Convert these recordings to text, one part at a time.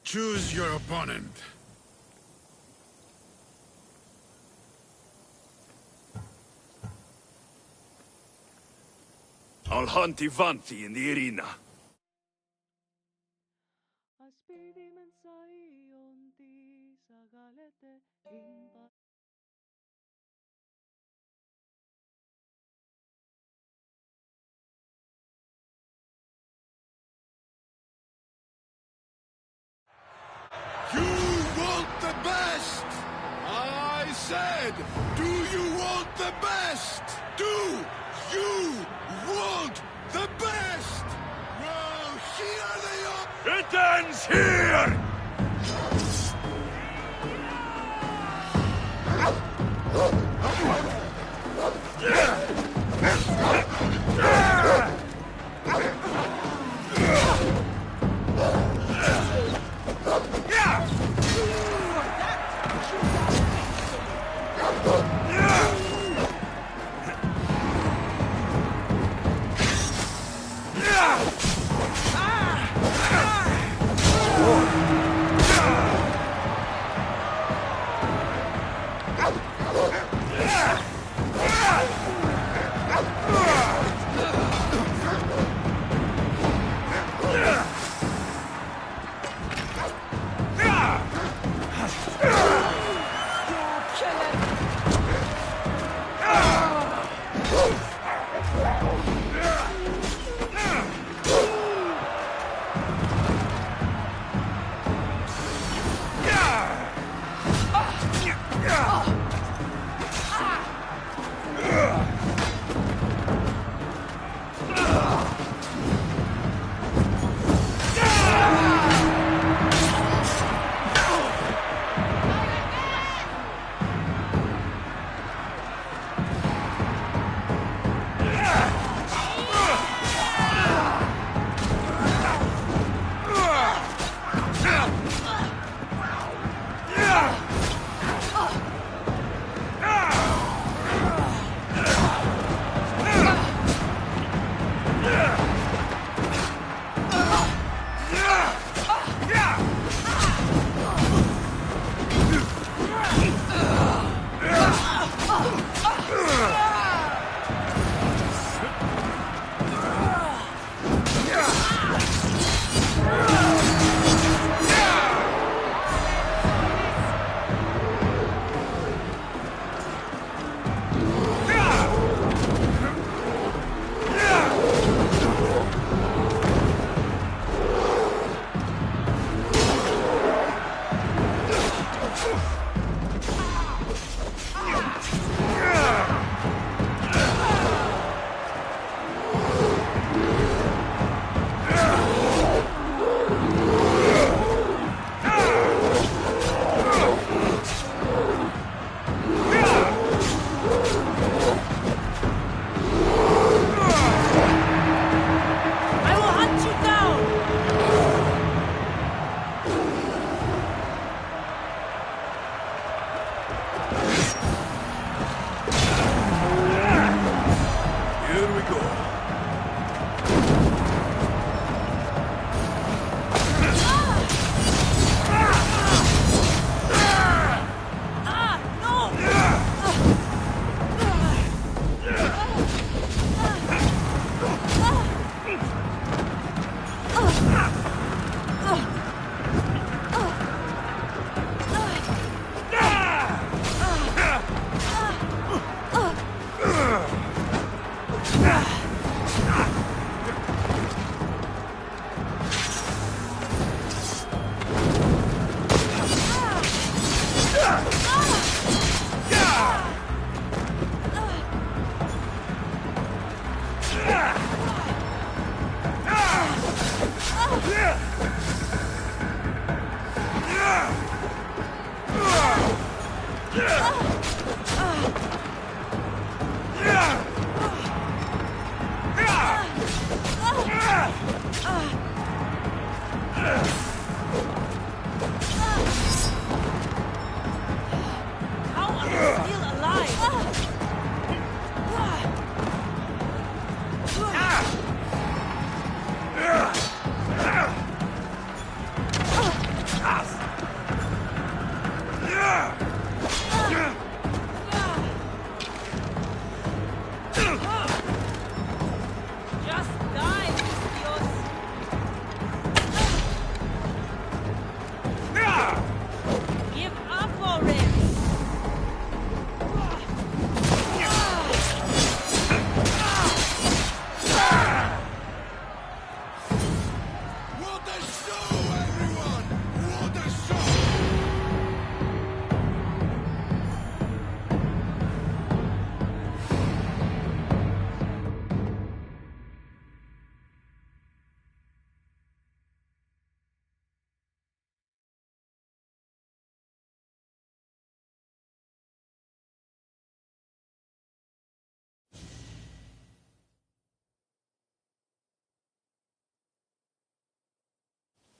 Choose your opponent. I'll hunt Ivanti in the arena. You want the best! I said, do you want the best? Do you want the best? Well, here they are! It ends here!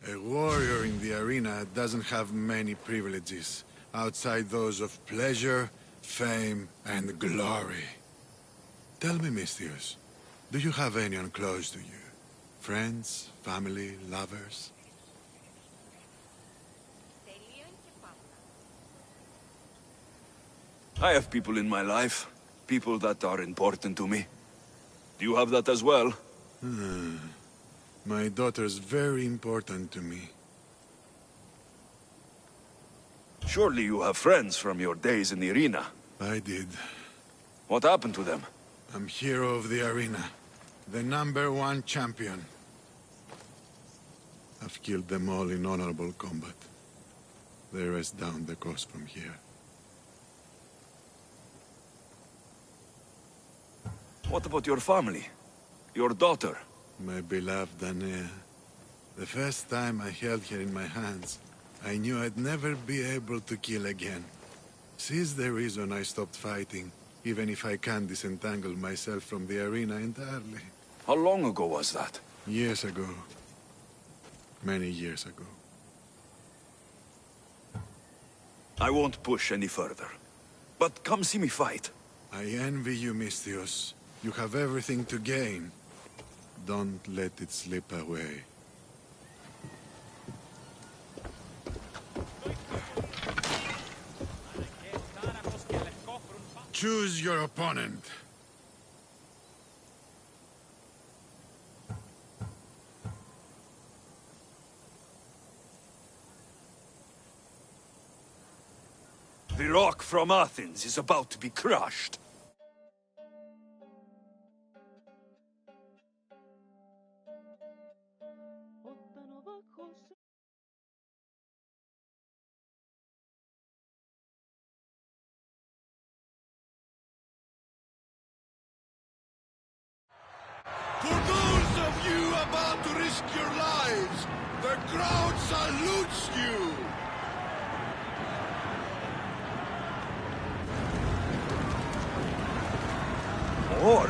A warrior in the arena doesn't have many privileges, outside those of pleasure, fame, and glory. Tell me, Misthios, do you have anyone close to you? Friends, family, lovers? I have people in my life. People that are important to me. Do you have that as well? My daughter's very important to me. Surely you have friends from your days in the arena. I did. What happened to them? I'm hero of the arena. The #1 champion. I've killed them all in honorable combat. They rest down the coast from here. What about your family? Your daughter? My beloved Anea. The first time I held her in my hands, I knew I'd never be able to kill again. She's the reason I stopped fighting, even if I can't disentangle myself from the arena entirely. How long ago was that? Years ago. Many years ago. I won't push any further. But come see me fight. I envy you, Misthios. You have everything to gain. Don't let it slip away. Choose your opponent. The rock from Athens is about to be crushed. For those of you about to risk your lives, the crowd salutes you! Or...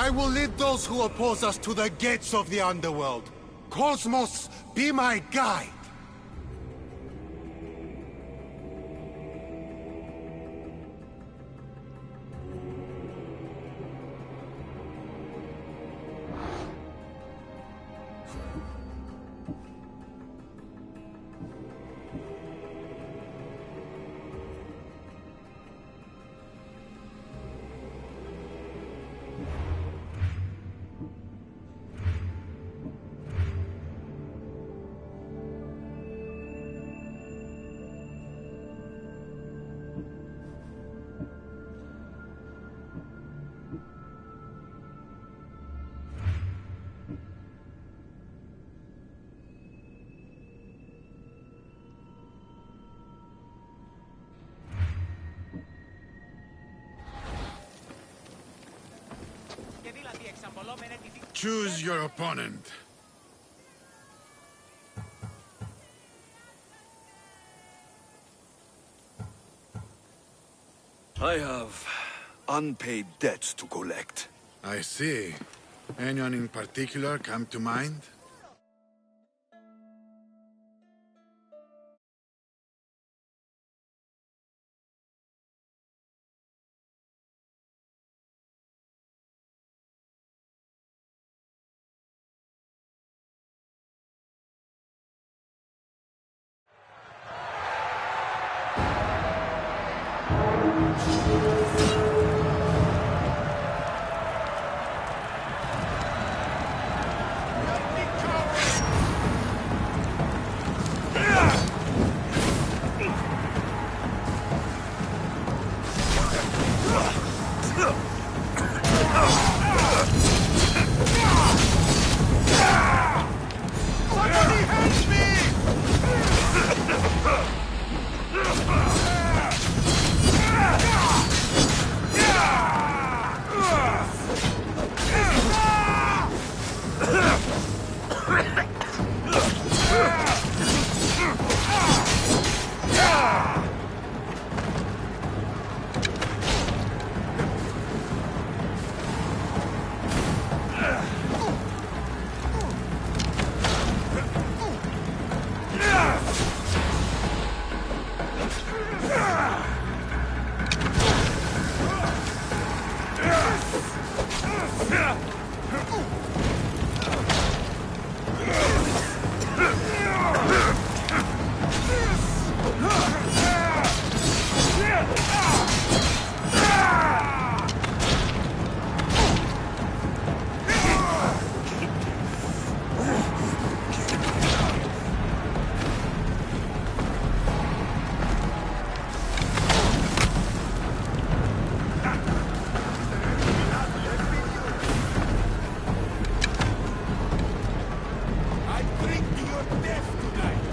I will lead those who oppose us to the gates of the underworld. Cosmos, be my guide! Choose your opponent. I have unpaid debts to collect. I see. Anyone in particular come to mind? drink to your death tonight!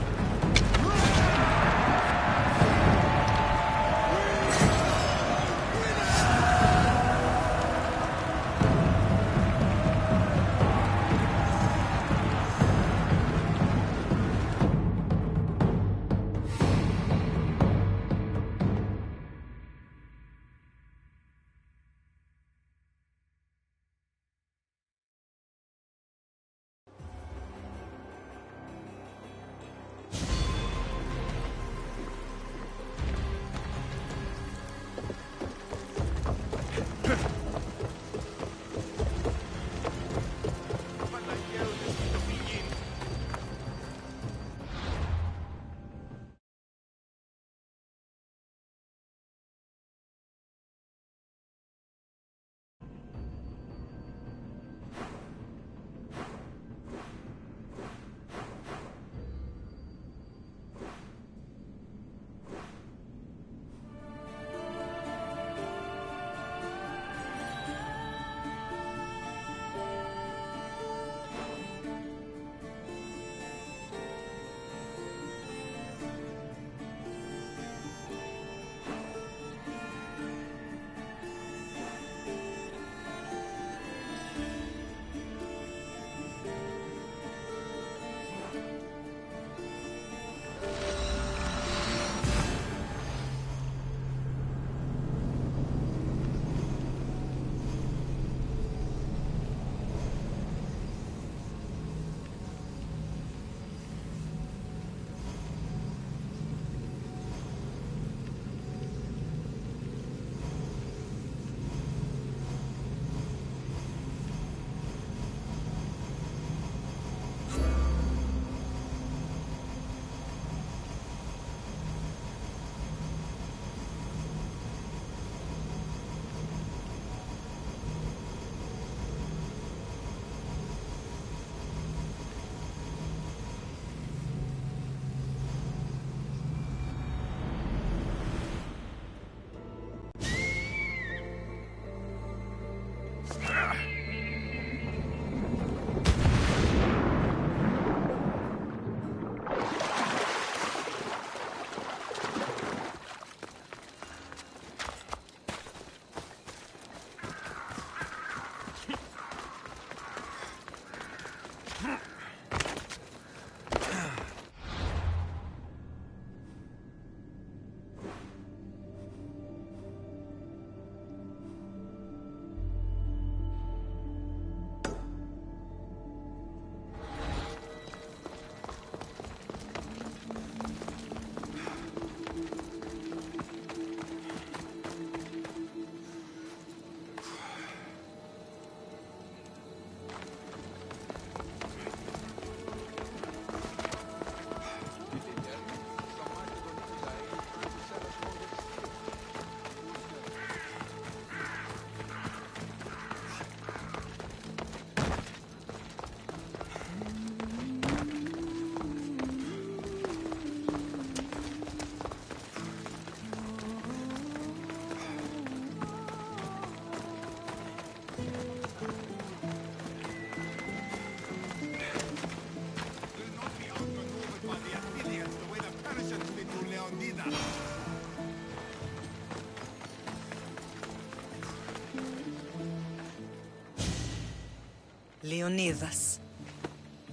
Leonidas.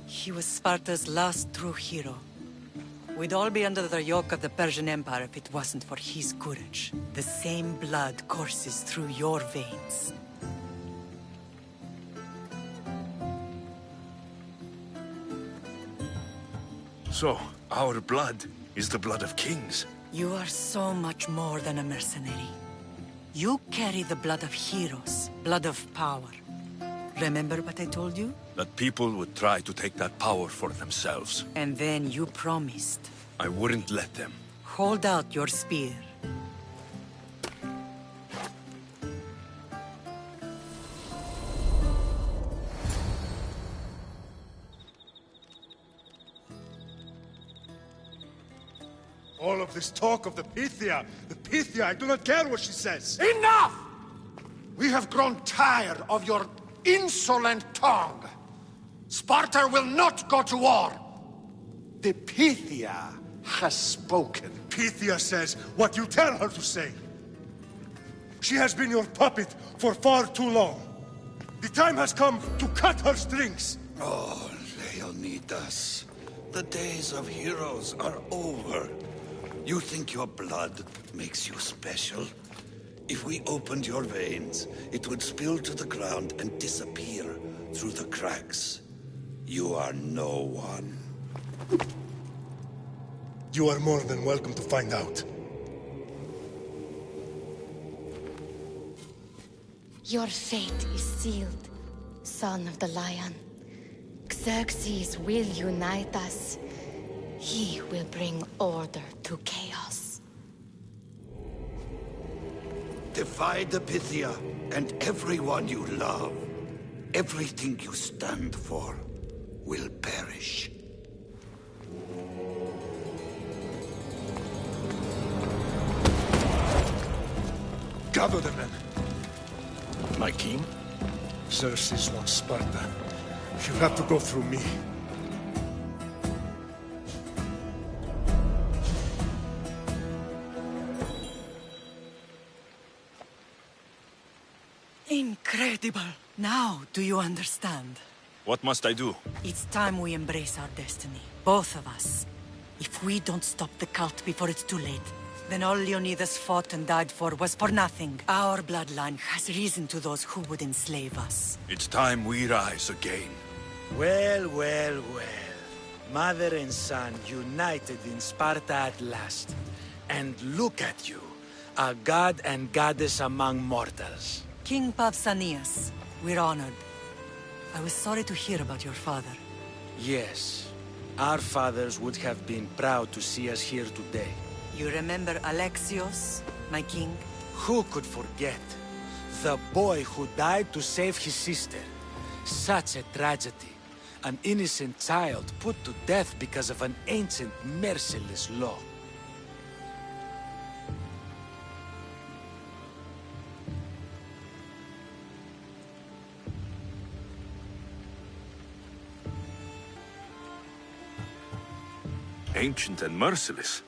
He was Sparta's last true hero. We'd all be under the yoke of the Persian Empire if it wasn't for his courage. The same blood courses through your veins. So, our blood is the blood of kings. You are so much more than a mercenary. You carry the blood of heroes, blood of power. Remember what I told you? That people would try to take that power for themselves. And then you promised. I wouldn't let them. Hold out your spear. All of this talk of the Pythia, I do not care what she says. Enough! We have grown tired of your insolent tongue. Sparta will not go to war! The Pythia has spoken. Pythia says what you tell her to say. She has been your puppet for far too long. The time has come to cut her strings. Oh, Leonidas. The days of heroes are over. You think your blood makes you special? If we opened your veins, it would spill to the ground and disappear through the cracks. You are no one. You are more than welcome to find out. Your fate is sealed, son of the Lion. Xerxes will unite us. He will bring order to chaos. Defy the Pythia and everyone you love. Everything you stand for will perish. Gather the men. My king? Xerxes wants Sparta. You have to go through me. Incredible! Now, do you understand? What must I do? It's time we embrace our destiny. Both of us. If we don't stop the cult before it's too late, then all Leonidas fought and died for was for nothing. Our bloodline has risen to those who would enslave us. It's time we rise again. Well, well, well. Mother and son united in Sparta at last. And look at you, a god and goddess among mortals. King Pausanias, we're honored. I was sorry to hear about your father. Yes, our fathers would have been proud to see us here today. You remember Alexios, my king? Who could forget? The boy who died to save his sister. Such a tragedy. An innocent child put to death because of an ancient, merciless law. Ancient and merciless.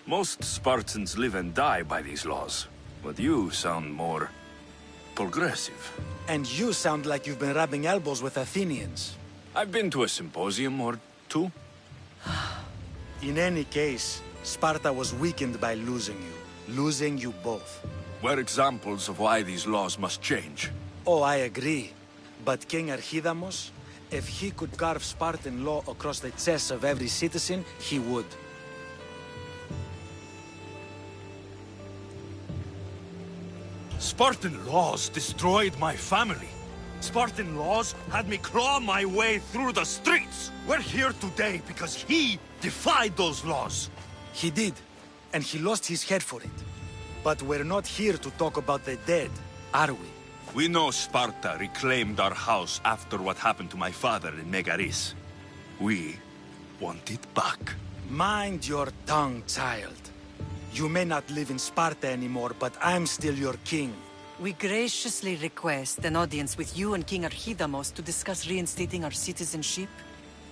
Most Spartans live and die by these laws. But you sound more progressive. And you sound like you've been rubbing elbows with Athenians. I've been to a symposium or two. In any case, Sparta was weakened by losing you. Losing you both. We're examples of why these laws must change. Oh, I agree. But King Archidamos, if he could carve Spartan law across the chests of every citizen, he would. Spartan laws destroyed my family. Spartan laws had me claw my way through the streets. We're here today because he defied those laws. He did, and he lost his head for it. But we're not here to talk about the dead, are we? We know Sparta reclaimed our house after what happened to my father in Megaris. We want it back. Mind your tongue, child. You may not live in Sparta anymore, but I'm still your king. We graciously request an audience with you and King Archidamos to discuss reinstating our citizenship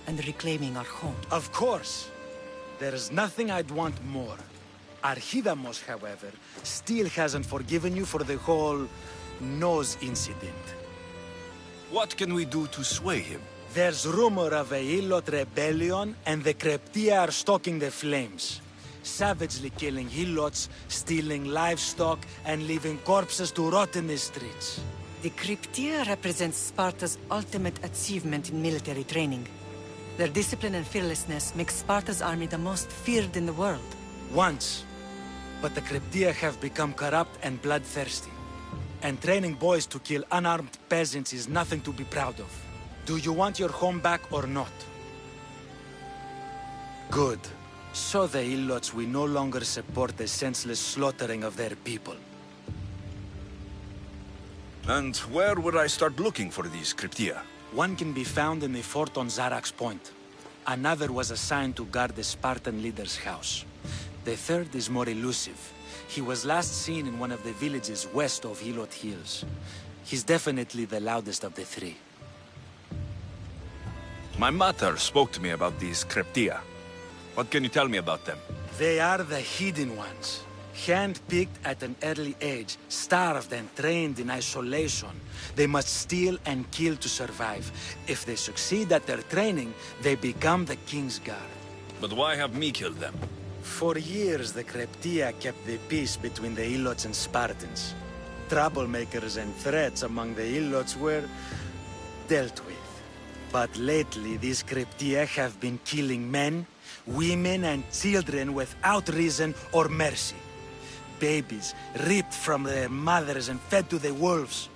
and reclaiming our home. Of course. There's nothing I'd want more. Archidamos, however, still hasn't forgiven you for the whole nose incident. What can we do to sway him? There's rumor of a Helot rebellion, and the Kryptia are stalking the flames. Savagely killing Helots, stealing livestock, and leaving corpses to rot in the streets. The Kryptia represents Sparta's ultimate achievement in military training. Their discipline and fearlessness make Sparta's army the most feared in the world. Once. But the Kryptia have become corrupt and bloodthirsty. And training boys to kill unarmed peasants is nothing to be proud of. Do you want your home back or not? Good. So the Helots will no longer support the senseless slaughtering of their people. And where would I start looking for these Kryptia? One can be found in the fort on Zarak's Point. Another was assigned to guard the Spartan leader's house. The third is more elusive. He was last seen in one of the villages west of Helot Hills. He's definitely the loudest of the three. My mother spoke to me about these Kreptia. What can you tell me about them? They are the hidden ones. Hand-picked at an early age, starved and trained in isolation. They must steal and kill to survive. If they succeed at their training, they become the King's Guard. But why have me killed them? For years, the Kreptia kept the peace between the Ilots and Spartans. Troublemakers and threats among the Ilots were dealt with. But lately, these Kreptia have been killing men, women, and children without reason or mercy. Babies ripped from their mothers and fed to the wolves.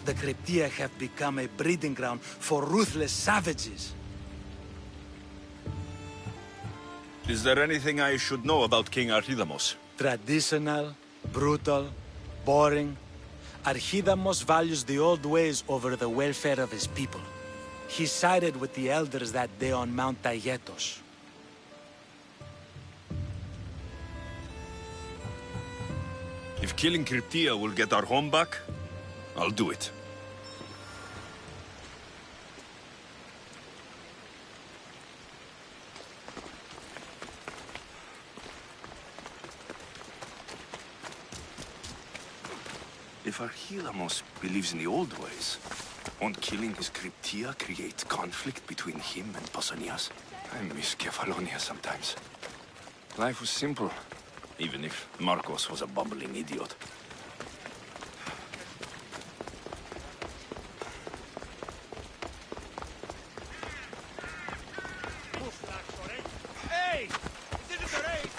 The Kreptia have become a breeding ground for ruthless savages. Is there anything I should know about King Archidamos? Traditional, brutal, boring. Archidamos values the old ways over the welfare of his people. He sided with the elders that day on Mount Taygetos. If killing Kreptia will get our home back, I'll do it. If Archidamos believes in the old ways, won't killing his Kreptia create conflict between him and Pausanias? I miss Kefalonia sometimes. Life was simple, even if Marcos was a bumbling idiot. Hey! This is a race!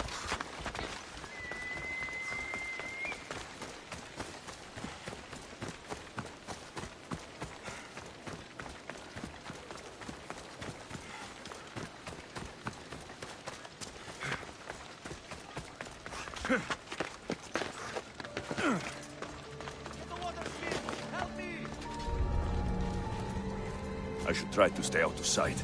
I should try to stay out of sight.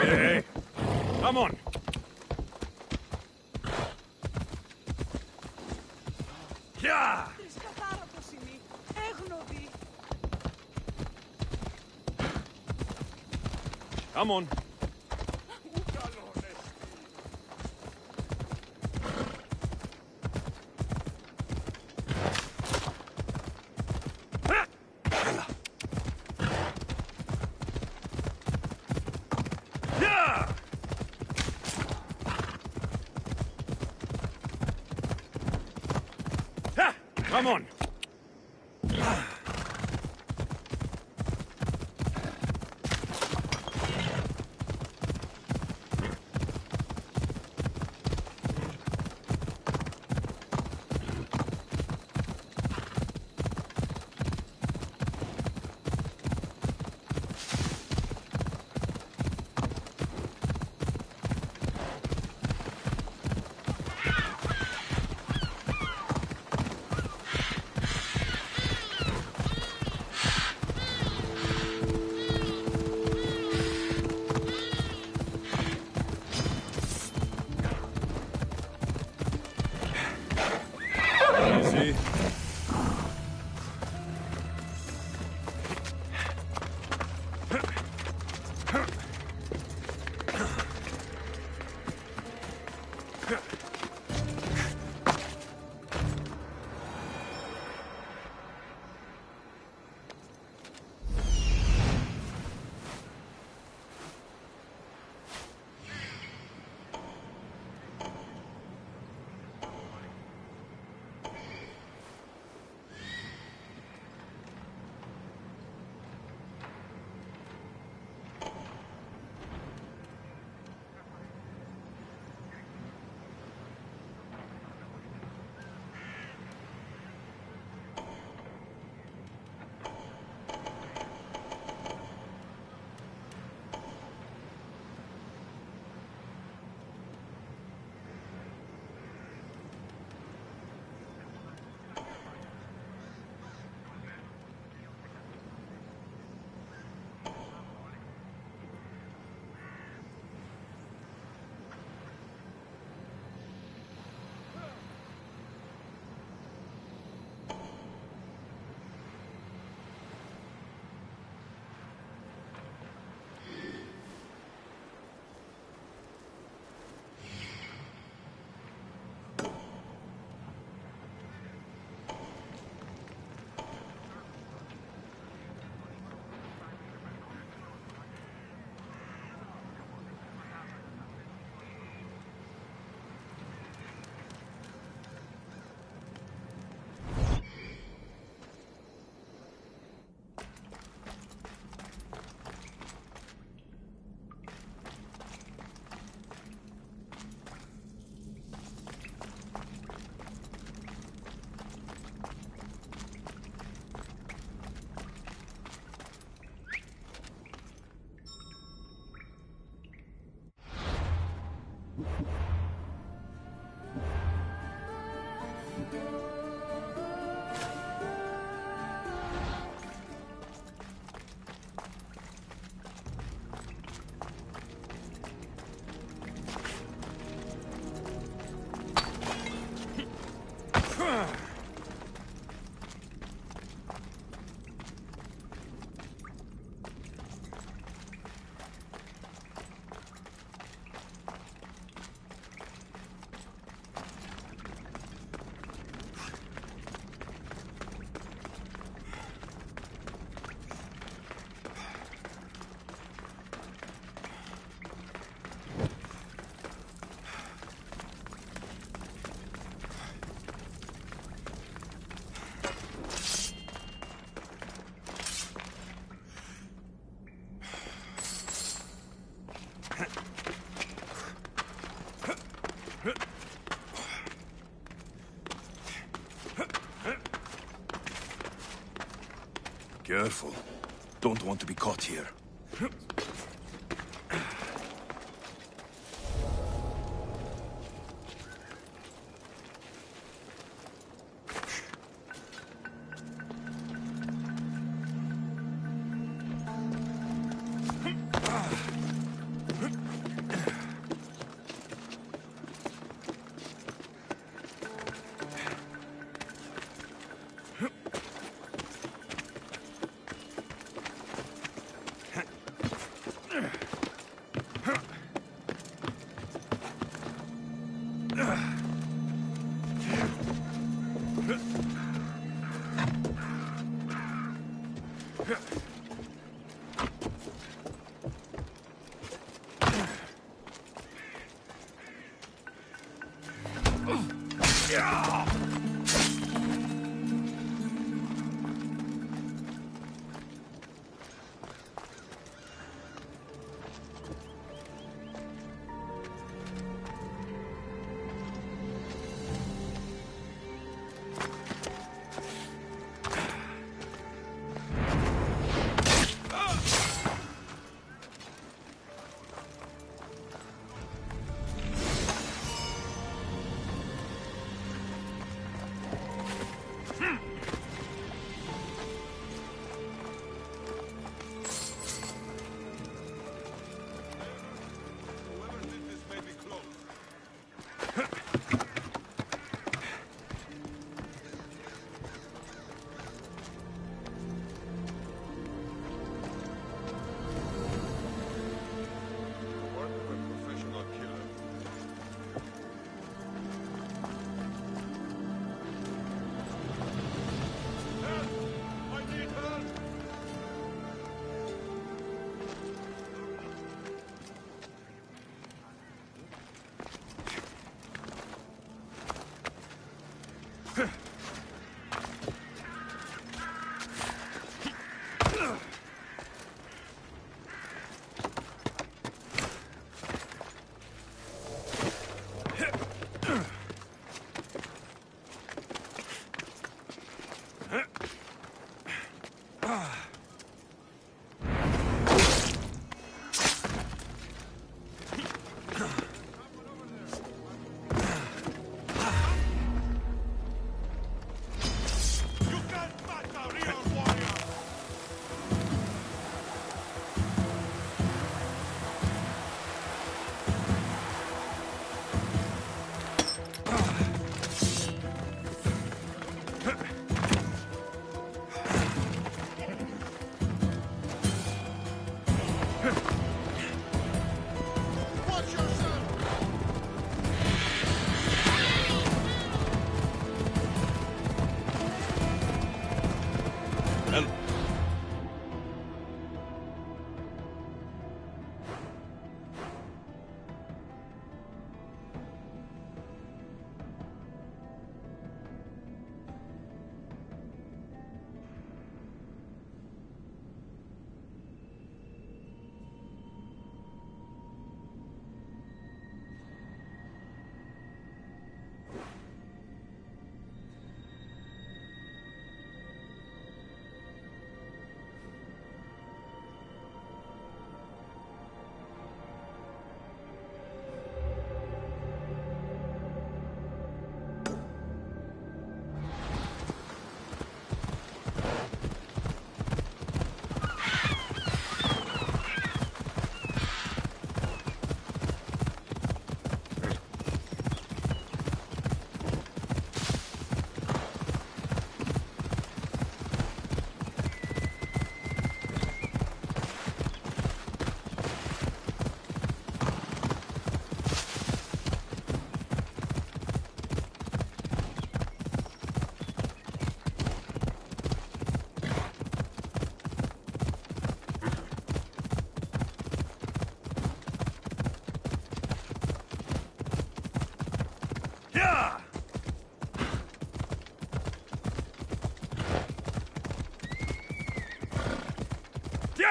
Hey, come on. Yeah. Come on. Come on. Careful. Don't want to be caught here.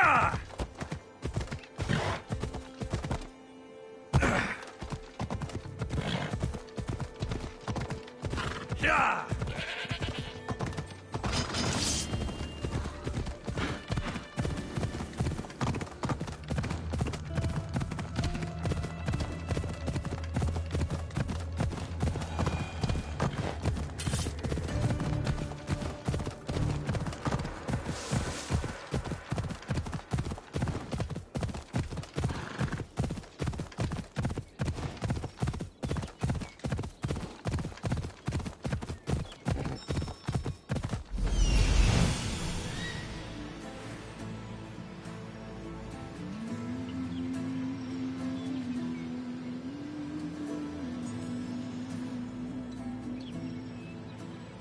Yeah! Yeah!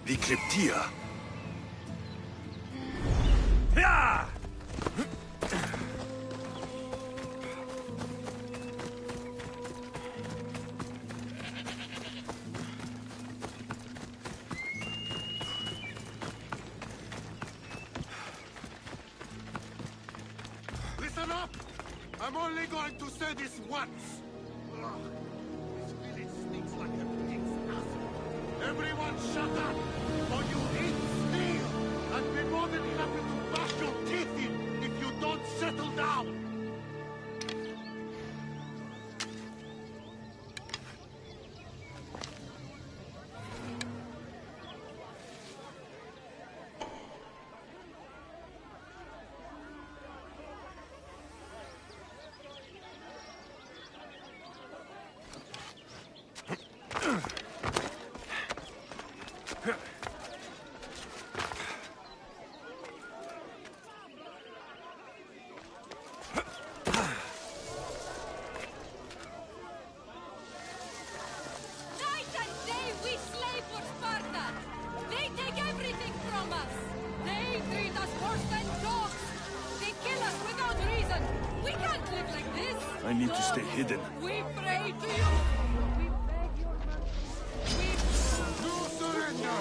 The Cryptia. Yeah! Listen up! I'm only going to say this once. Ugh. This village stinks like a pig's ass. Everyone shut up! Or you eat steel! I'd be more than happy to bash your teeth in if you don't settle down! I need to stay hidden. We pray to you. We beg your mercy. No surrender!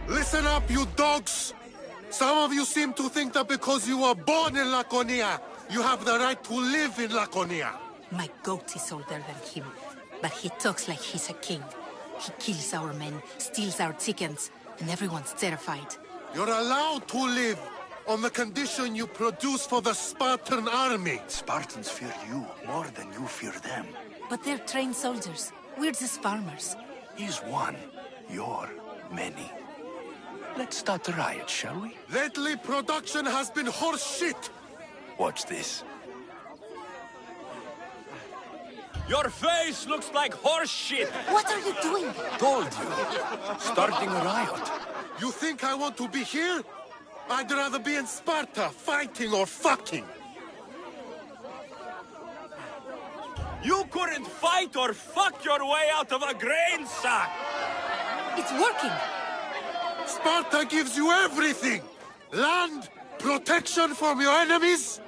Listen up, you dogs! Some of you seem to think that because you were born in Laconia, you have the right to live in Laconia. My goat is older than him, but he talks like he's a king. He kills our men, steals our chickens, and everyone's terrified. You're allowed to live on the condition you produce for the Spartan army. Spartans fear you more than you fear them. But they're trained soldiers. We're just farmers. He's one. You're many. Let's start the riot, shall we? Lately, production has been horse shit. Watch this. Your face looks like horse shit! What are you doing? Told you. Starting a riot. You think I want to be here? I'd rather be in Sparta, fighting or fucking. You couldn't fight or fuck your way out of a grain sack! It's working! Sparta gives you everything! Land, protection from your enemies.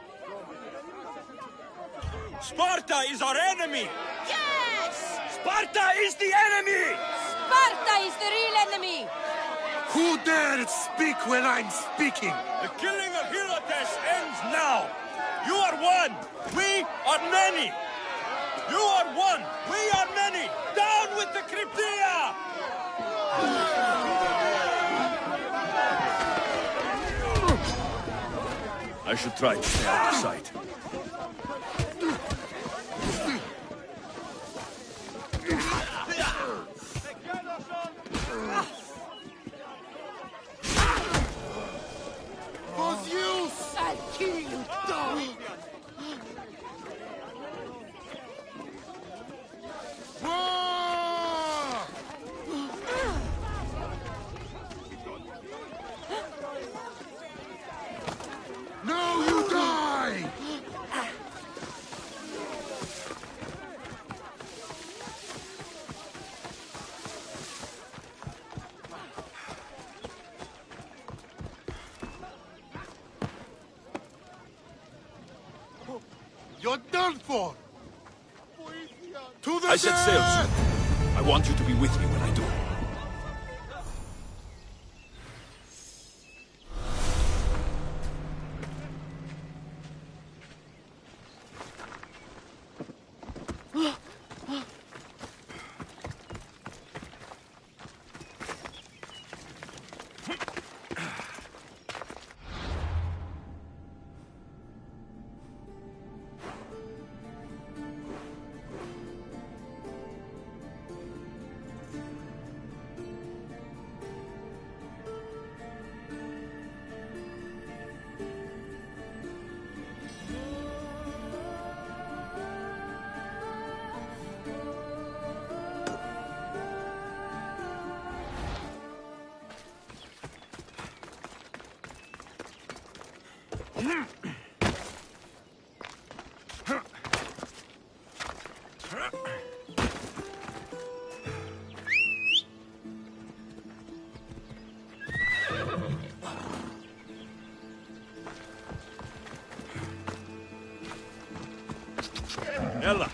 Sparta is our enemy! Yes! Sparta is the enemy! Sparta is the real enemy! Who dared speak when I'm speaking? The killing of Herodes ends now! You are one! We are many! You are one! We are many! Down with the Cryptia! I should try to stay out of sight. I'll kill you, dog! No, you die! You're done for! To the I set sail soon. I want you to be with me when I do. Ella!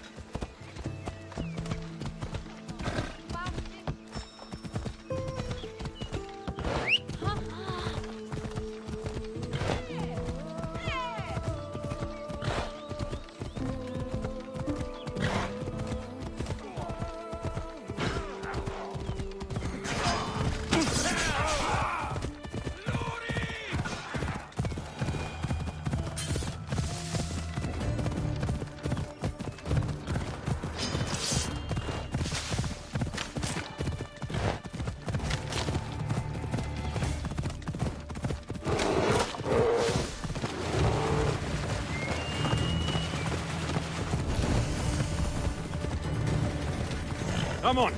Come on!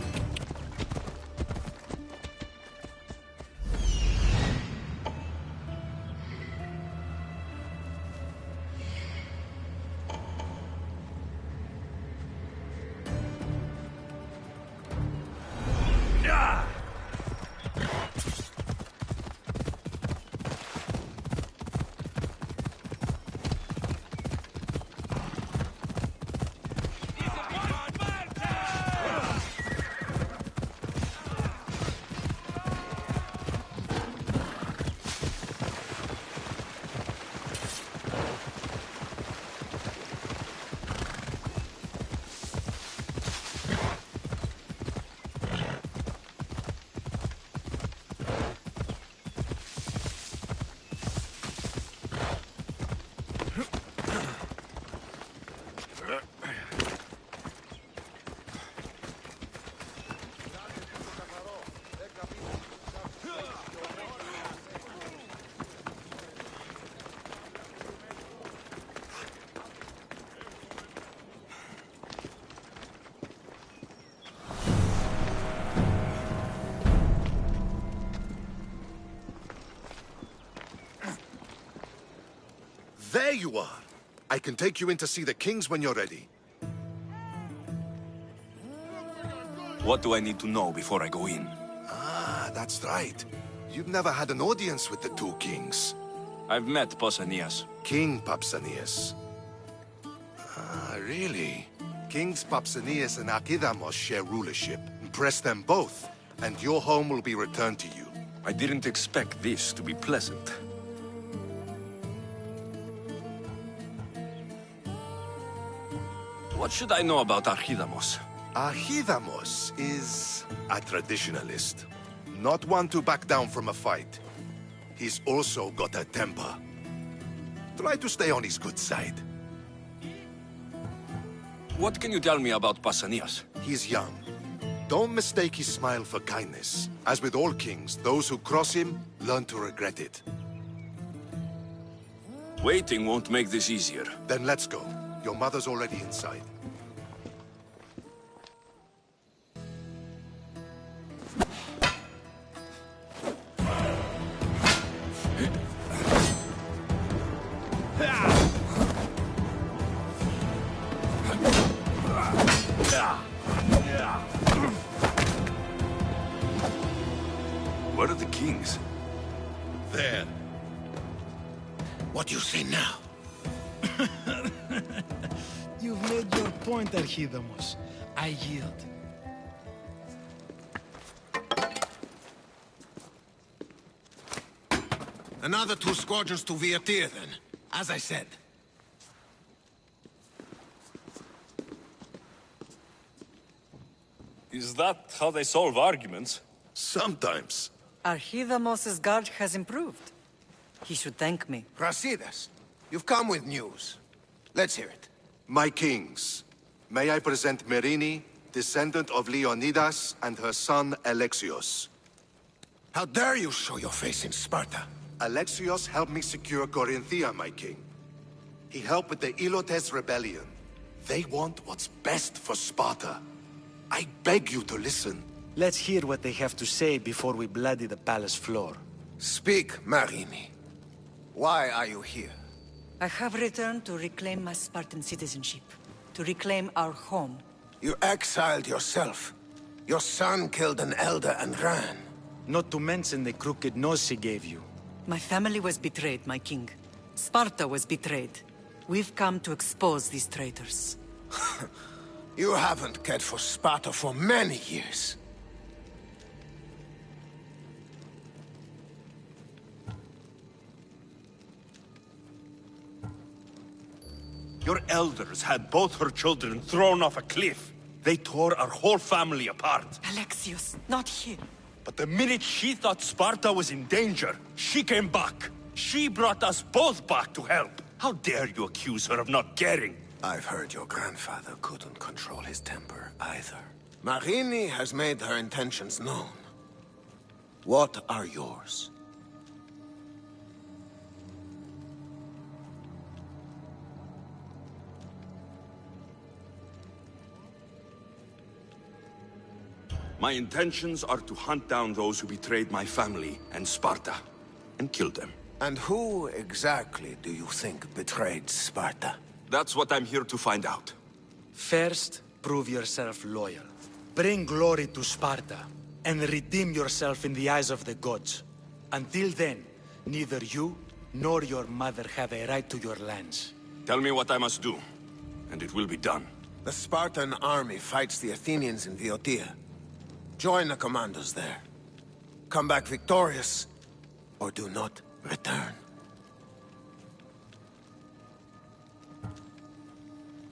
There you are! I can take you in to see the kings when you're ready. What do I need to know before I go in? Ah, that's right. You've never had an audience with the two kings. I've met Pausanias. King Pausanias. Ah, really? Kings Pausanias and Archidamos share rulership. Impress them both, and your home will be returned to you. I didn't expect this to be pleasant. What should I know about Archidamos? Archidamos is a traditionalist. Not one to back down from a fight. He's also got a temper. Try to stay on his good side. What can you tell me about Pausanias? He's young. Don't mistake his smile for kindness. As with all kings, those who cross him learn to regret it. Waiting won't make this easier. Then let's go. Your mother's already inside. Where are the kings? There. What do you say now? You've made your point, Archidamos. I yield. Another 2 squadrons to Viatir, then. As I said. Is that how they solve arguments? Sometimes. Archidamos' guard has improved. He should thank me. Brasidas, you've come with news. Let's hear it. My kings, may I present Merini, descendant of Leonidas, and her son Alexios. How dare you show your face in Sparta? Alexios helped me secure Corinthia, my king. He helped with the Ilotes rebellion. They want what's best for Sparta. I beg you to listen. Let's hear what they have to say before we bloody the palace floor. Speak, Marini. Why are you here? I have returned to reclaim my Spartan citizenship, to reclaim our home. You exiled yourself. Your son killed an elder and ran. Not to mention the crooked nose he gave you. My family was betrayed, my king. Sparta was betrayed. We've come to expose these traitors. You haven't cared for Sparta for many years. Your elders had both her children thrown off a cliff. They tore our whole family apart. Alexios, not here. But the minute she thought Sparta was in danger, she came back. She brought us both back to help. How dare you accuse her of not caring? I've heard your grandfather couldn't control his temper either. Marini has made her intentions known. What are yours? My intentions are to hunt down those who betrayed my family and Sparta, and kill them. And who exactly do you think betrayed Sparta? That's what I'm here to find out. First, prove yourself loyal. Bring glory to Sparta, and redeem yourself in the eyes of the gods. Until then, neither you nor your mother have a right to your lands. Tell me what I must do, and it will be done. The Spartan army fights the Athenians in Viotia. Join the commandos there. Come back victorious, or do not return.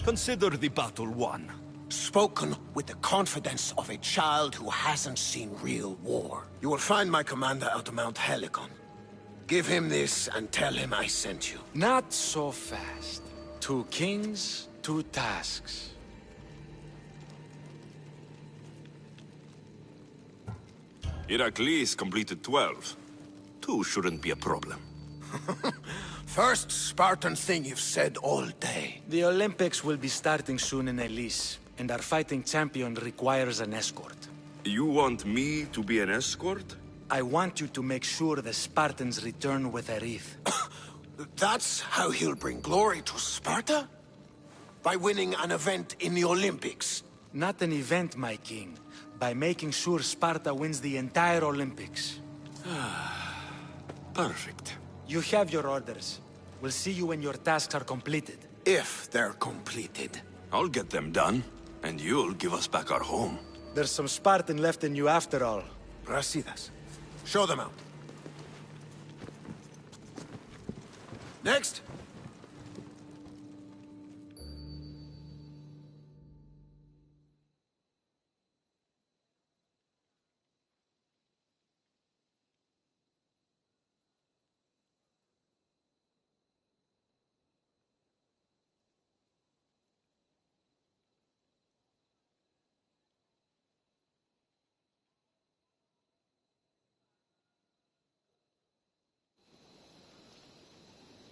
Consider the battle won. Spoken with the confidence of a child who hasn't seen real war. You will find my commander out of Mount Helicon. Give him this and tell him I sent you. Not so fast. 2 kings, 2 tasks. Heracles completed 12. 2 shouldn't be a problem. First Spartan thing you've said all day. The Olympics will be starting soon in Elis, and our fighting champion requires an escort. You want me to be an escort? I want you to make sure the Spartans return with a wreath. That's how he'll bring glory to Sparta? By winning an event in the Olympics? Not an event, my king. By making sure Sparta wins the entire Olympics. Perfect. You have your orders. We'll see you when your tasks are completed. If they're completed. I'll get them done, and you'll give us back our home. There's some Spartan left in you after all. Brasidas. Show them out. Next!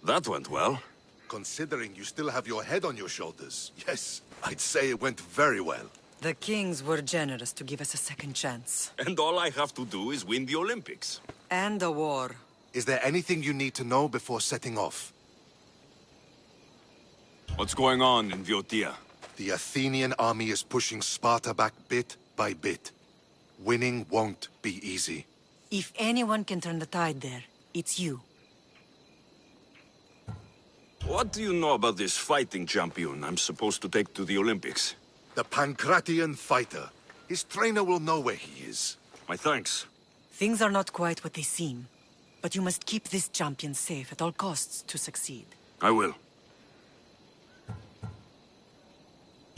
That went well. Considering you still have your head on your shoulders, yes, I'd say it went very well. The kings were generous to give us a second chance. And all I have to do is win the Olympics. And a war. Is there anything you need to know before setting off? What's going on in Viotia? The Athenian army is pushing Sparta back bit by bit. Winning won't be easy. If anyone can turn the tide there, it's you. What do you know about this fighting champion I'm supposed to take to the Olympics? The Pancratian fighter. His trainer will know where he is. My thanks. Things are not quite what they seem, but you must keep this champion safe at all costs to succeed. I will.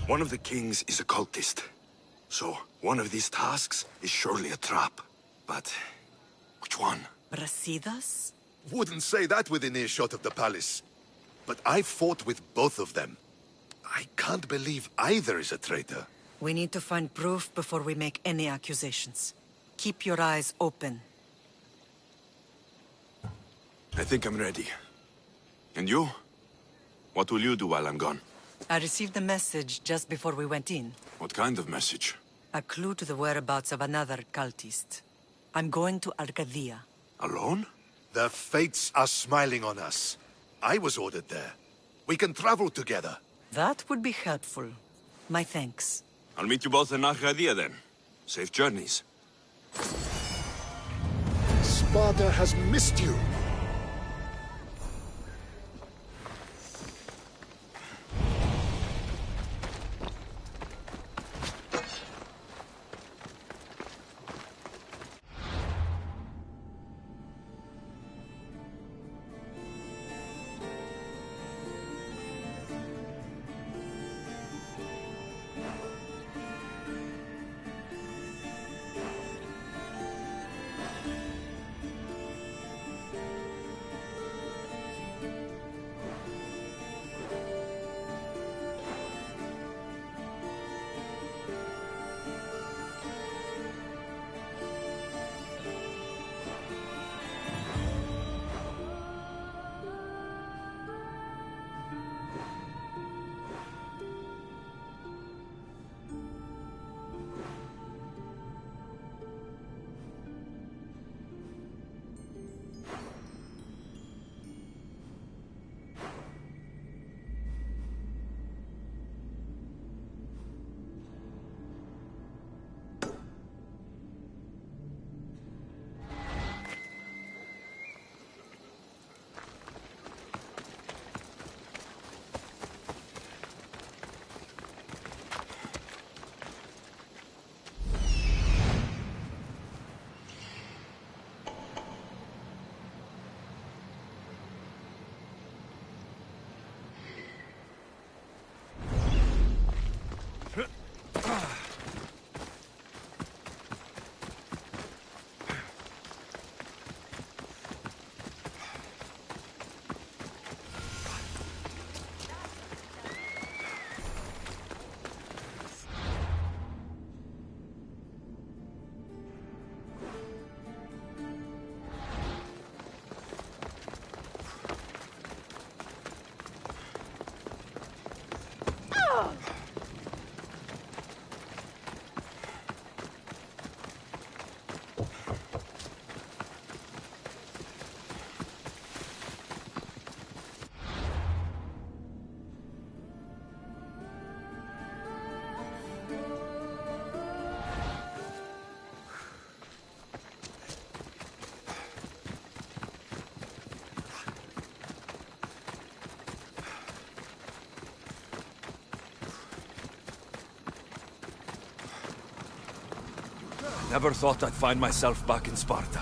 One of the kings is a cultist. So, one of these tasks is surely a trap. But, which one? Brasidas? Wouldn't say that within earshot of the palace. But I fought with both of them. I can't believe either is a traitor. We need to find proof before we make any accusations. Keep your eyes open. I think I'm ready. And you? What will you do while I'm gone? I received a message just before we went in. What kind of message? A clue to the whereabouts of another cultist. I'm going to Arcadia. Alone? The fates are smiling on us. I was ordered there. We can travel together. That would be helpful. My thanks. I'll meet you both in Arcadia then. Safe journeys. Sparta has missed you. Never thought I'd find myself back in Sparta.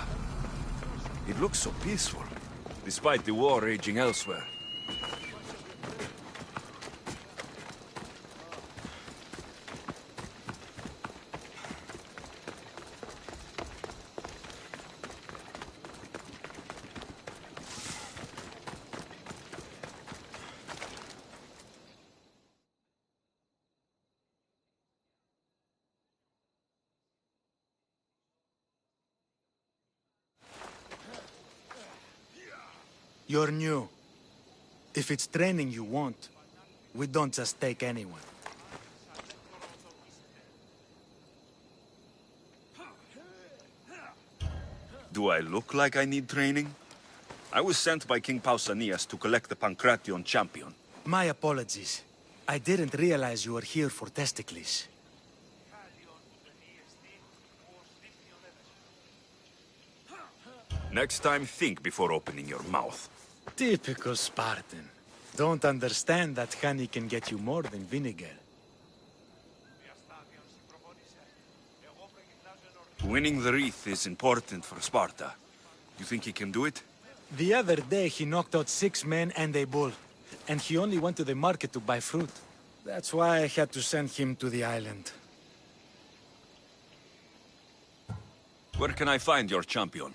It looks so peaceful, despite the war raging elsewhere. You're new. If it's training you want, we don't just take anyone. Do I look like I need training? I was sent by King Pausanias to collect the Pancration champion. My apologies. I didn't realize you were here for Testicles. Next time, think before opening your mouth. Typical Spartan. Don't understand that honey can get you more than vinegar. Winning the wreath is important for Sparta. You think he can do it? The other day he knocked out 6 men and a bull. And he only went to the market to buy fruit. That's why I had to send him to the island. Where can I find your champion?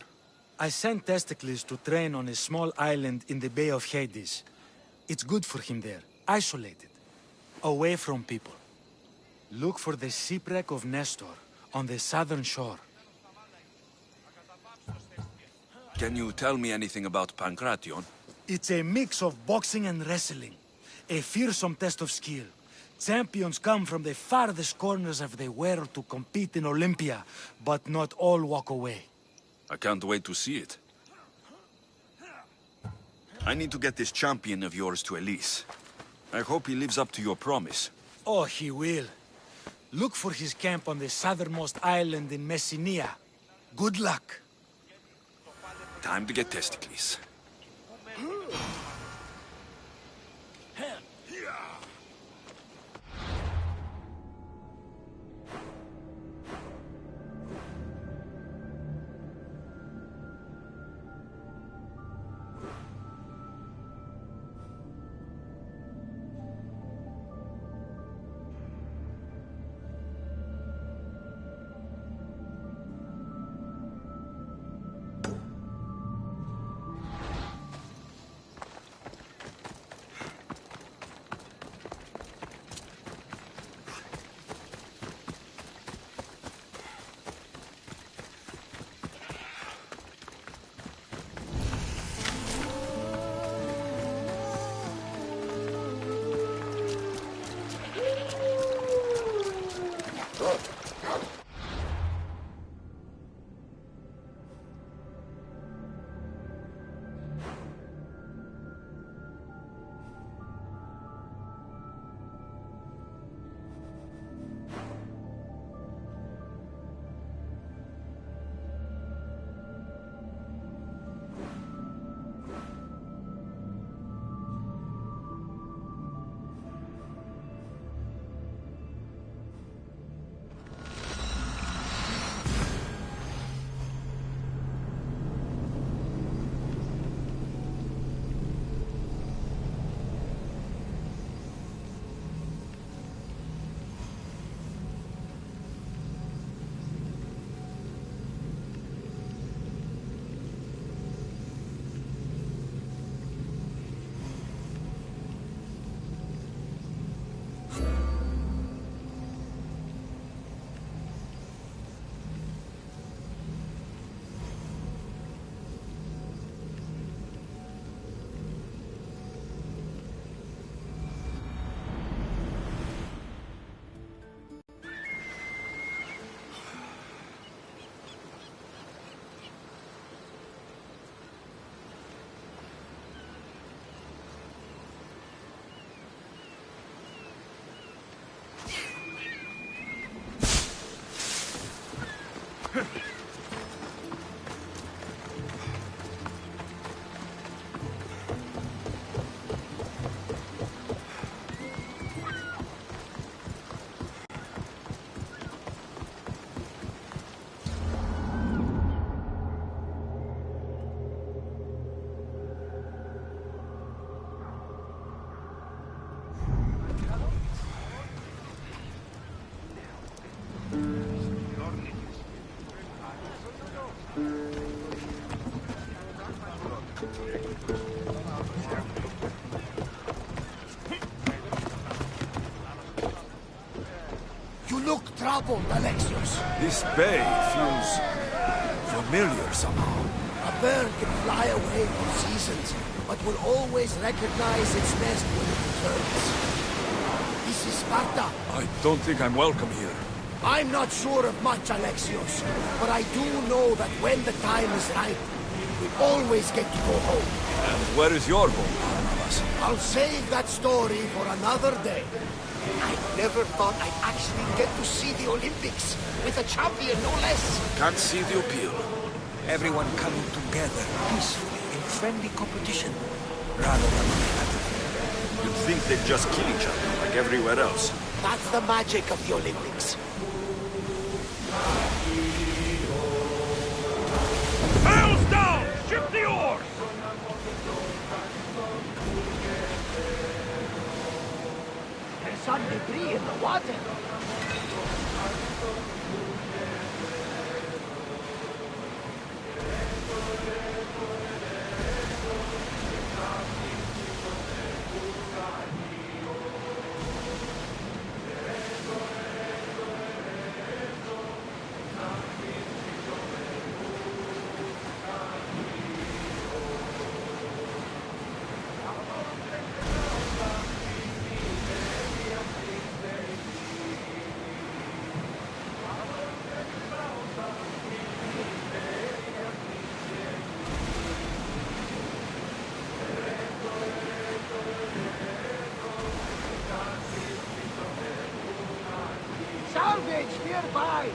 I sent Testicles to train on a small island in the Bay of Hades. It's good for him there, isolated, away from people. Look for the shipwreck of Nestor on the southern shore. Can you tell me anything about Pancration? It's a mix of boxing and wrestling. A fearsome test of skill. Champions come from the farthest corners of the world to compete in Olympia, but not all walk away. I can't wait to see it. I need to get this champion of yours to Elise. I hope he lives up to your promise. Oh, he will. Look for his camp on the southernmost island in Messenia. Good luck. Time to get Testicles. You look troubled, Alexios. This bay feels familiar somehow. A bird can fly away for seasons, but will always recognize its nest when it returns. This is Sparta. I don't think I'm welcome here. I'm not sure of much, Alexios, but I do know that when the time is right, we always get to go home. And where is your home, Barnabas? I'll save that story for another day. I never thought I'd actually get to see the Olympics, with a champion, no less. Can't see the appeal. Everyone coming together peacefully in friendly competition, rather than competitive. You'd think they'd just kill each other, like everywhere else. That's the magic of the Olympics. Sails down! Ship the oars! There's some debris in the water. Salvage nearby!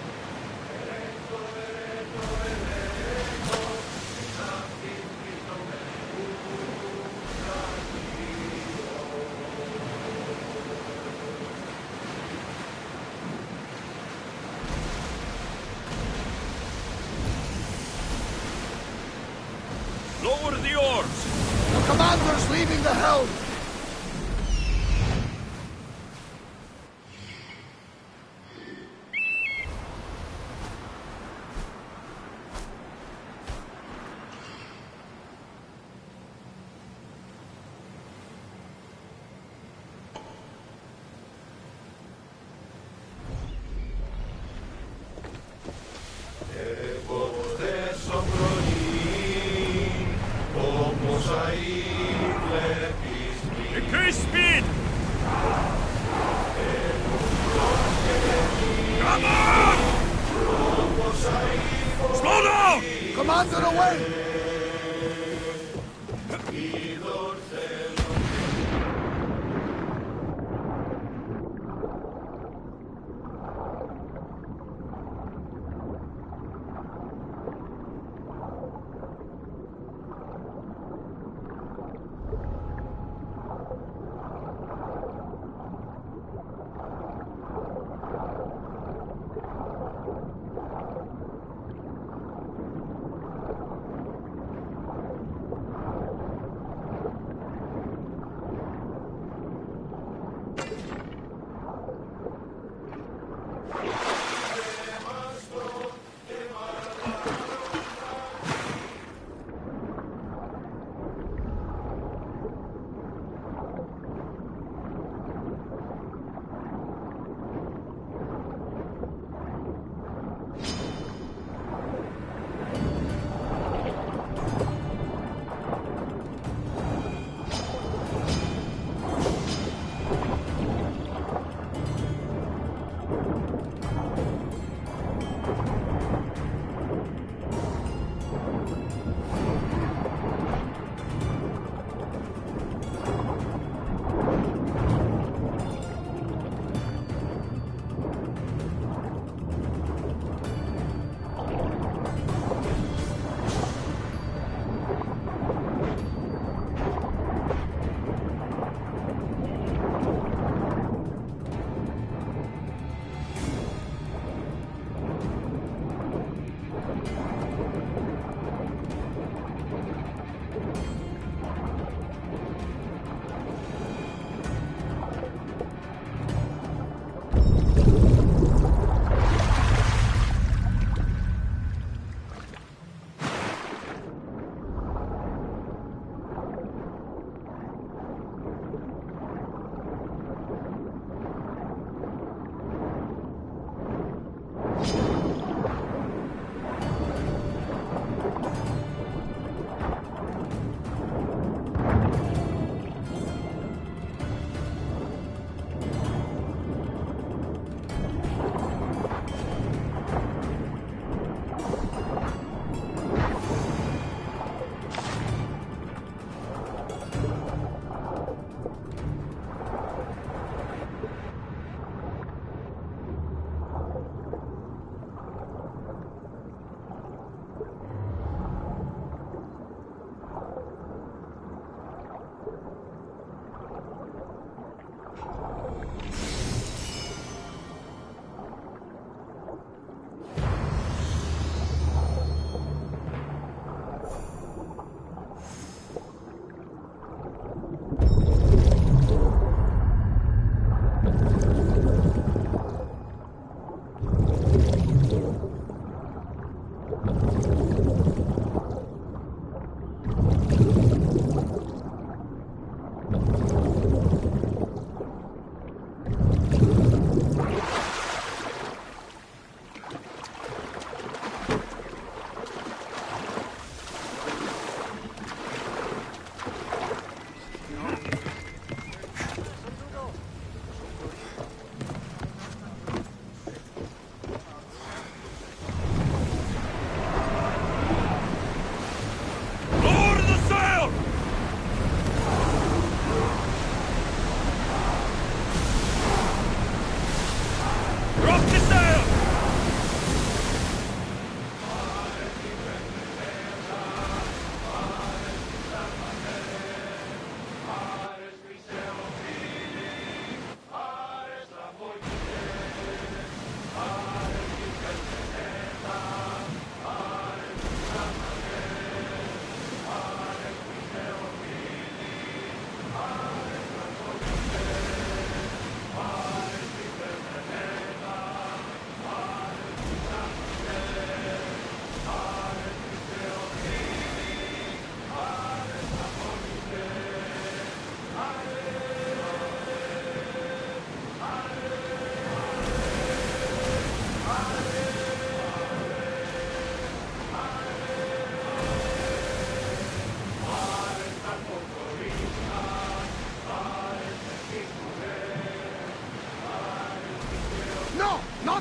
Lower the oars! The commander's leaving the helm! Increase speed! Come on! Slow down! Commander, away!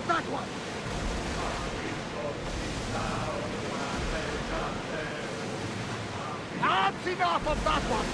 of that one! That's enough of that one!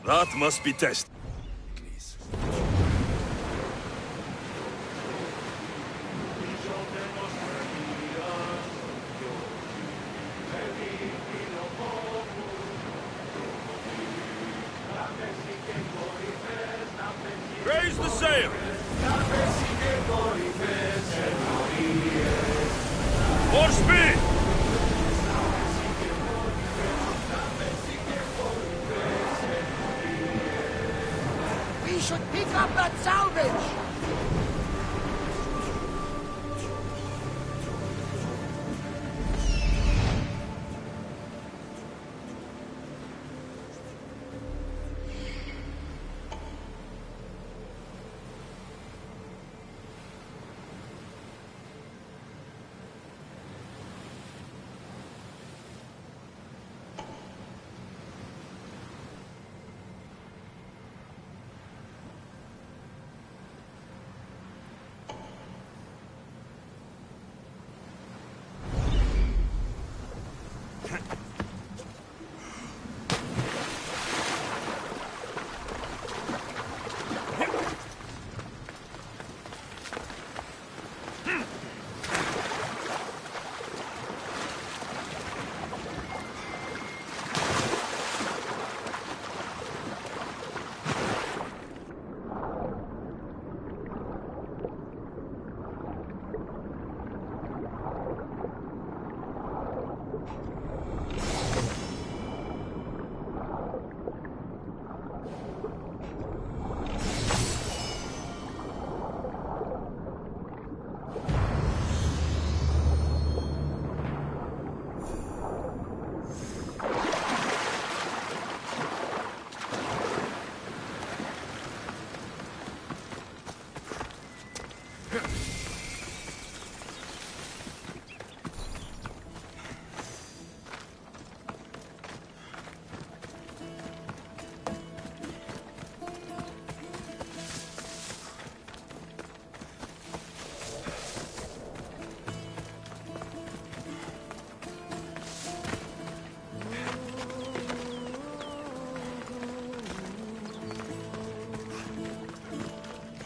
That must be tested. Raise the sail! More speed! We should pick up that salvage!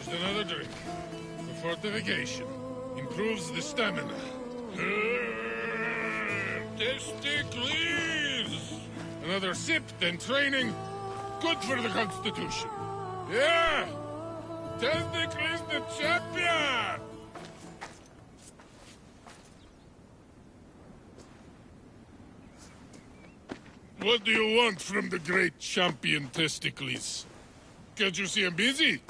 Another drink. The fortification. Improves the stamina. Testicles! Another sip, then training. Good for the Constitution. Yeah! Testicles the champion! What do you want from the great champion Testicles? Can't you see I'm busy?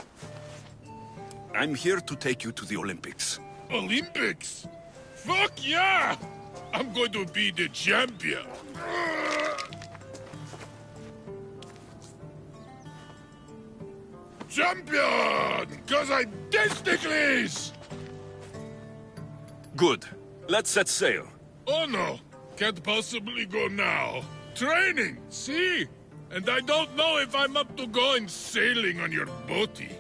I'm here to take you to the Olympics. Olympics? Fuck yeah! I'm going to be the champion. Champion! Cause I'm Testicles! Good. Let's set sail. Oh no, can't possibly go now. Training, see? And I don't know if I'm up to going sailing on your boaty.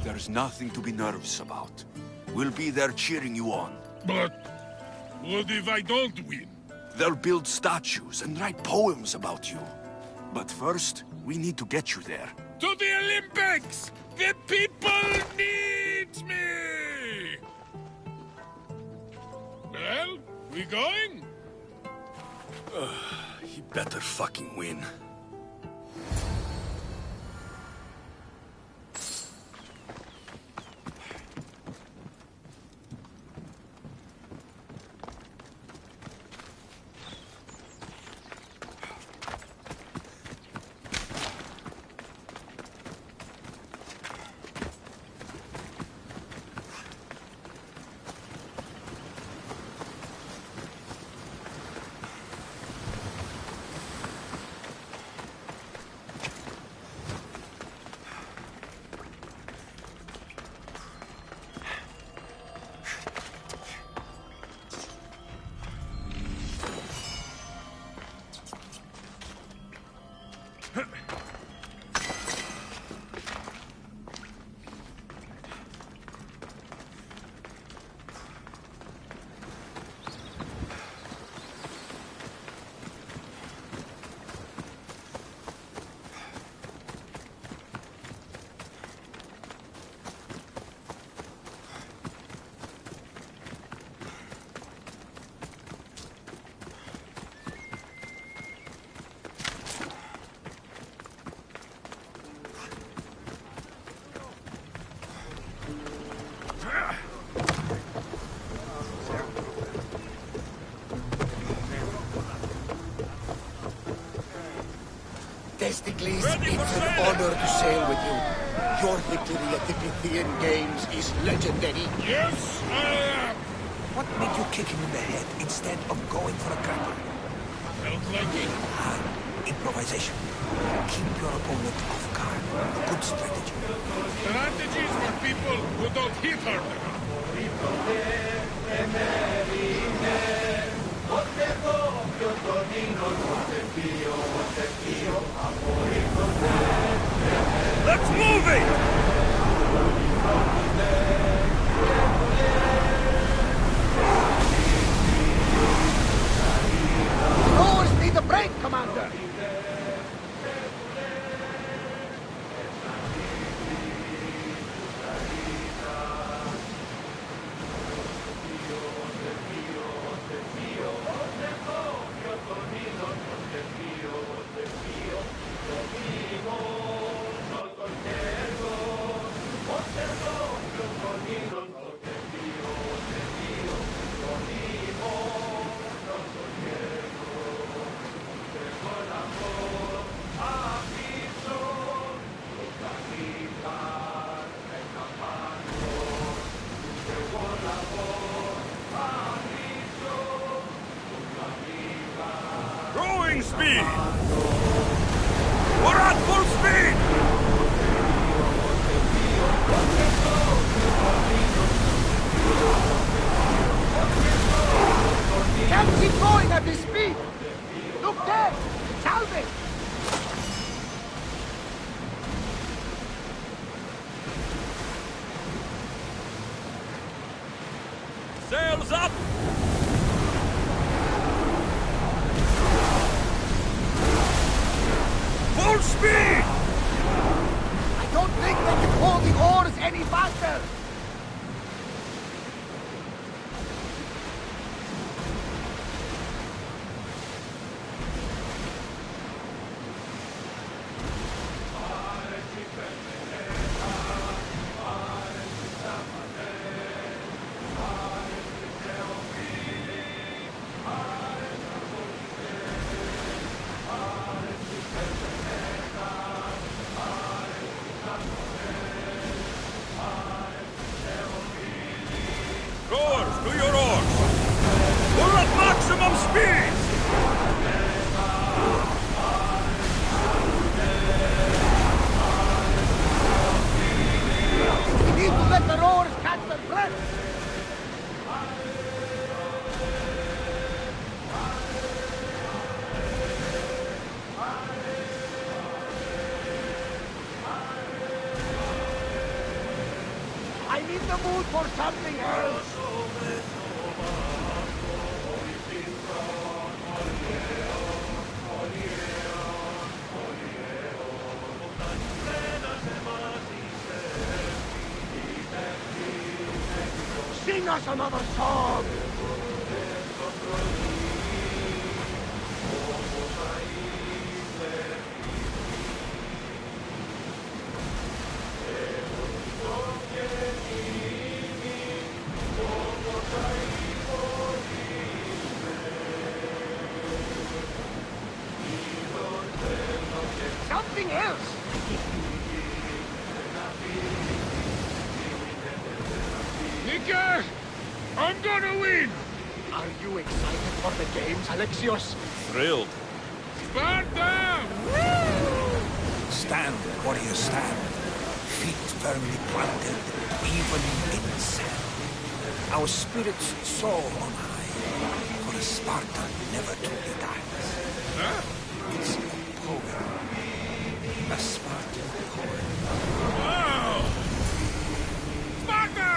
There's nothing to be nervous about. We'll be there cheering you on. But what if I don't win? They'll build statues and write poems about you. But first, we need to get you there. To the Olympics! The people need me! Well, we going? He better fucking win. Thesticles, it's an honor to sail with you. Your victory at the Pythian Games is legendary. Yes, I am. What made you kick him in the head instead of going for a grapple? Felt like it. Improvisation. Keep your opponent off guard. Good strategy. Strategies for people who don't hit hard enough. Let's move it! Oars need a break, Commander! Rowing speed! We're at full speed! Can't keep going at this speed! Look there! Salve! Sails up! Full speed! I don't think they can hold the oars any faster! Rowers, to your oars! We're at maximum speed! We need to let the rowers catch their breath! I need the mood for something else! Sing us another song! Something else! Nicker! I'm gonna win! Are you excited for the games, Alexios? Thrilled. Sparta! Stand, warrior, stand. Feet firmly planted, even in sand. Our spirits soar on high, for a Spartan never truly dies. Huh? It's a poem. A Spartan poem. Wow! Sparta!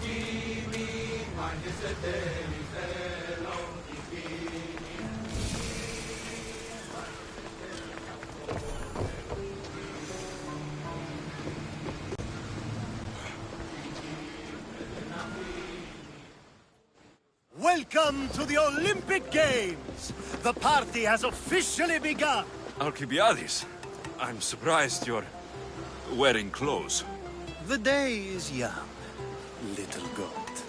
Give me my Welcome to the Olympic Games! The party has officially begun! Alcibiades, I'm surprised you're wearing clothes. The day is young, little goat.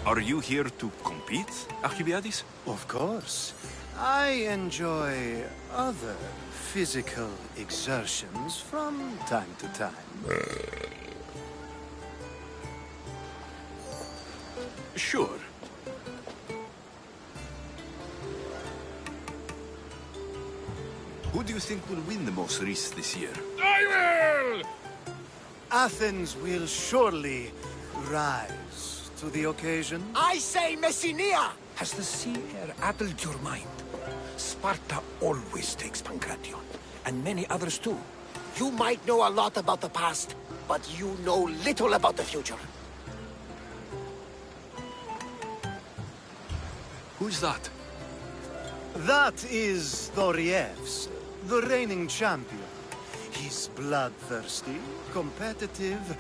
Are you here to compete, Alcibiades? Of course. I enjoy other physical exertions from time to time. Sure. Who do you think will win the most race this year? I will! Athens will surely rise to the occasion. I say Messinia! Has the sea air addled your mind? Sparta always takes Pancration, and many others too. You might know a lot about the past, but you know little about the future. Who's that? That is Thorievs, the reigning champion. He's bloodthirsty, competitive,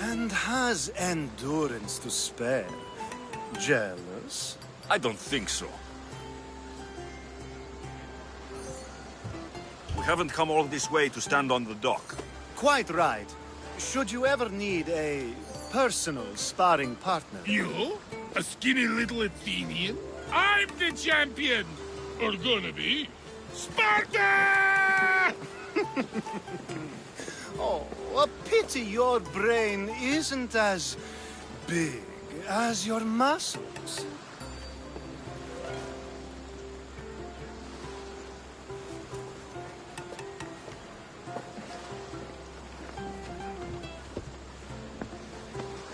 and has endurance to spare. Jealous? I don't think so. We haven't come all this way to stand on the dock. Quite right. Should you ever need a personal sparring partner... You? A skinny little Athenian? I'm the champion! Or gonna be. Sparta! Oh, a pity your brain isn't as big as your muscles.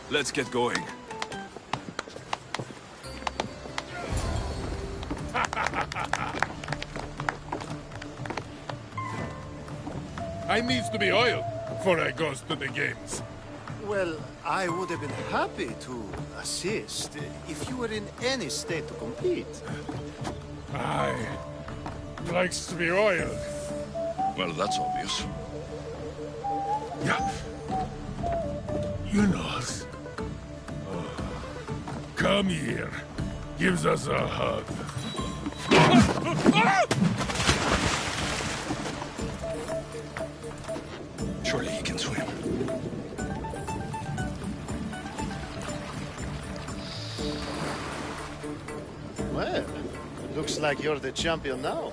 Let's get going. I needs to be oiled before I goes to the games. Well, I would have been happy to assist if you were in any state to compete. Aye. Likes to be oiled. Well, that's obvious. Yeah. You know. Come here. Gives us a hug. Surely he can swim. Well, looks like you're the champion now.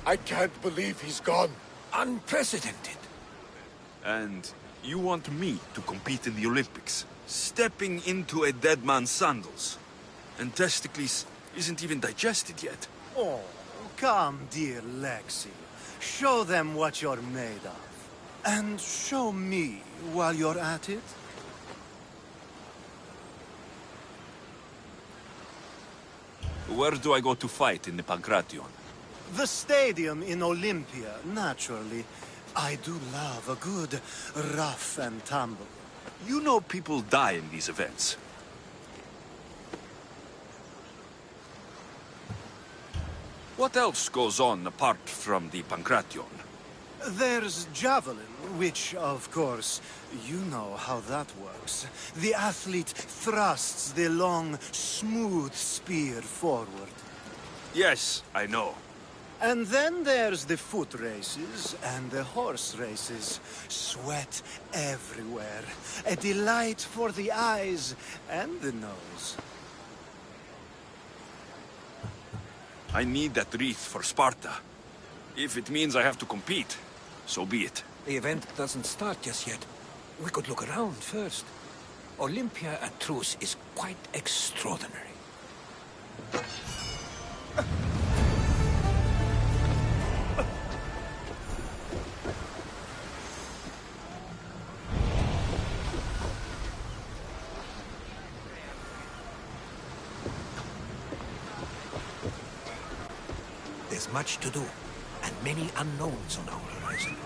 I can't believe he's gone. Unprecedented. And you want me to compete in the Olympics? Stepping into a dead man's sandals. And Testicles isn't even digested yet. Oh, come, dear Lexi. Show them what you're made of. And show me while you're at it. Where do I go to fight in the Pancration? The stadium in Olympia, naturally. I do love a good rough and tumble. You know people die in these events. What else goes on apart from the Pancration? There's javelin, which, of course, you know how that works. The athlete thrusts the long, smooth spear forward. Yes, I know. And then there's the foot races and the horse races. Sweat everywhere. A delight for the eyes and the nose. I need that wreath for Sparta. If it means I have to compete, so be it. The event doesn't start just yet. We could look around first. Olympia at truce is quite extraordinary. There's much to do, and many unknowns on our horizon.